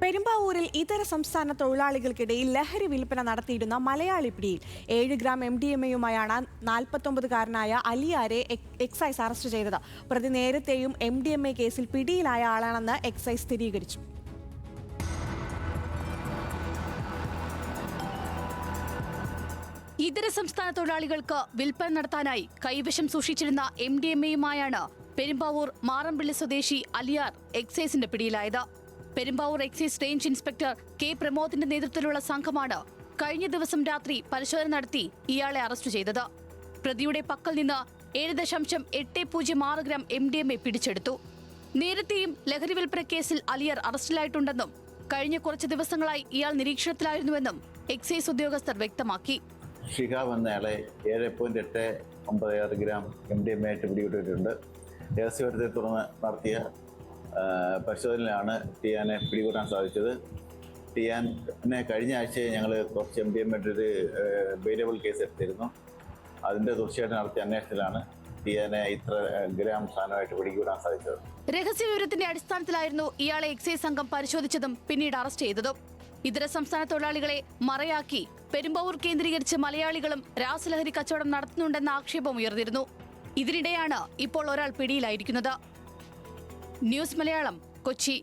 പെരുമ്പാവൂരിൽ ഇതര സംസ്ഥാന തൊഴിലാളികൾക്കിടയിൽ ലഹരി വിൽപ്പന നടത്തിയിരുന്ന മലയാളി പിടിയിൽ 7 ഗ്രാം MDMA-യുമായാണ് 49-കാരനായ അലിയാരെ എക്സൈസ് അറസ്റ്റ് ചെയ്തത്. പ്രതി നേരത്തെയും MDMA കേസിൽ പിടിയിലായ ആളാണെന്ന് എക്സൈസ് സ്ഥിരീകരിച്ചു. ഇതര സംസ്ഥാന തൊഴിലാളികൾക്ക് വിൽപ്പന നടത്താനായി കൈവശം സൂക്ഷിച്ചിരുന്ന MDMA-യുമായാണ് പെരുമ്പാവൂർ മാറമ്പിള്ളി സ്വദേശി അലിയാർ എക്സൈസിന്റെ പിടിയിലായത്. Perumbavoor excise range inspector K പ്രമോദിന്റെ നേതൃത്വത്തിലുള്ള സംഘമാണ് കഴിഞ്ഞ ദിവസം രാത്രി പരിശോധന നടത്തി ഇയാളെ അറസ്റ്റ് ചെയ്തത്. പ്രതിയുടെ പക്കൽ നിന്ന് 7.806 ഗ്രാം MDMA പിടിച്ചെടുത്തു. നേരത്തെയും ലഹരി വിൽപ്പന കേസിൽ അലിയാർ അറസ്റ്റിലായിട്ടുണ്ടെന്നും കഴിഞ്ഞ കുറച്ച് ദിവസങ്ങളായി ഇയാൾ നിരീക്ഷണത്തിലായിരുന്നുവെന്നും എക്സൈസ് ഉദ്യോഗസ്ഥർ വ്യക്തമാക്കി. ഷിഹാബ് എന്നയാളെ 7.896 ഗ്രാം MDMA ആയിട്ട് പിടികൂടിയിട്ടുണ്ട്. രഹസ്യവിവരത്തെ തുടർന്ന് നടത്തിയ പരിശോധനയിലാണ് ടിയാനെ പിടികൂടാൻ സാധിച്ചത്. ടിയാനെ കഴിഞ്ഞ ആഴ്ച ഞങ്ങൾ കുറച്ച് MDMA ഒരു വേരിയബിൾ കേസ് എടുത്തിരുന്നു. അതിൻ്റെ തീർച്ചയായിട്ടും നടത്തിയ അന്വേഷണത്തിലാണ് ടിയാനെ ഇത്ര ഗ്രാം സാധനമായിട്ട് പിടികൂടാൻ സാധിച്ചത്. രഹസ്യവിവരത്തിന്റെ അടിസ്ഥാനത്തിലായിരുന്നു ഇയാളെ എക്സൈസ് സംഘം പരിശോധിച്ചതും പിന്നീട് അറസ്റ്റ് ചെയ്തതും. ഇതര സംസ്ഥാന തൊഴിലാളികളെ മറയാക്കി പെരുമ്പാവൂർ കേന്ദ്രീകരിച്ച് മലയാളികളും രാസലഹരി കച്ചവടം നടത്തുന്നുണ്ടെന്ന ആക്ഷേപം ഉയർന്നിരുന്നു. ഇതിനിടെയാണ് ഇപ്പോൾ ഒരാൾ പിടിയിലായിരിക്കുന്നത്. ന്യൂസ് മലയാളം, കൊച്ചി.